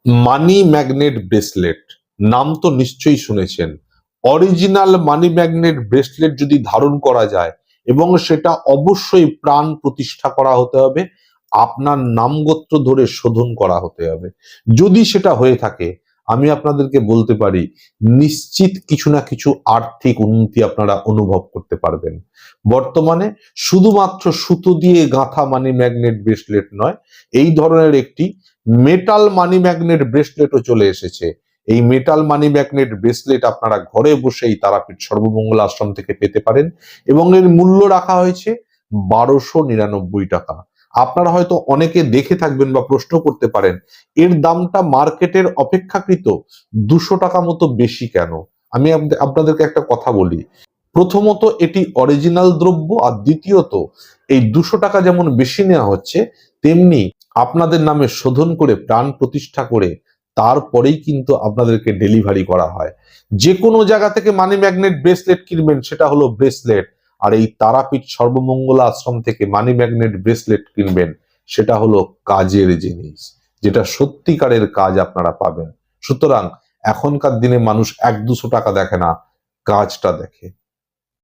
Money magnet bracelet নাম তো নিশ্চয়ই শুনেছেন। অরিজিনাল মানি ম্যাগনেট ব্রেসলেট যদি ধারণ করা যায় এবং সেটা অবশ্যই প্রাণ প্রতিষ্ঠা করা হতে হবে, আপনার নামগোত্র ধরে শোধন করা হতে হবে। যদি সেটা হয়ে থাকে আমি আপনাদেরকে বলতে পারি নিশ্চিত কিছু না কিছু আর্থিক উন্নতি আপনারা অনুভব করতে পারবেন। বর্তমানে শুধুমাত্র সুতো দিয়ে গাঁথা মানি ম্যাগনেট ব্রেসলেট নয়, এই ধরনের একটি মেটাল মানি ম্যাগনেট ব্রেসলেটও চলে এসেছে। এই মেটাল মানি ম্যাগনেট ব্রেসলেট আপনারা ঘরে বসেই তারাপীঠ সর্বমঙ্গল আশ্রম থেকে পেতে পারেন এবং এর মূল্য রাখা হয়েছে 1299 টাকা। আপনারা হয়তো অনেকে দেখে থাকবেন বা প্রশ্ন করতে পারেন এর দামটা মার্কেটের অপেক্ষাকৃত 200 টাকা মতো বেশি কেন। আমি আপনাদেরকে একটা কথা বলি, প্রথমত এটি অরিজিনাল দ্রব্য, আর দ্বিতীয়ত এই 200 টাকা যেমন বেশি নেওয়া হচ্ছে তেমনি আপনাদের নামে শোধন করে প্রাণ প্রতিষ্ঠা করে তারপরেই কিন্তু আপনাদেরকে ডেলিভারি করা হয়। যে কোনো জায়গা থেকে মানি ম্যাগনেট ব্রেসলেট কিনবেন সেটা হলো ব্রেসলেট, আর এই তারাপীঠ সর্বমঙ্গল আশ্রম থেকে মানি ম্যাগনেট ব্রেসলেট কিনবেন সেটা হলো কাজের জিনিস, যেটা সত্যিকারের কাজ আপনারা পাবেন। সুতরাং এখনকার দিনে মানুষ 1-200 টাকা দেখে না, কাজটা দেখে।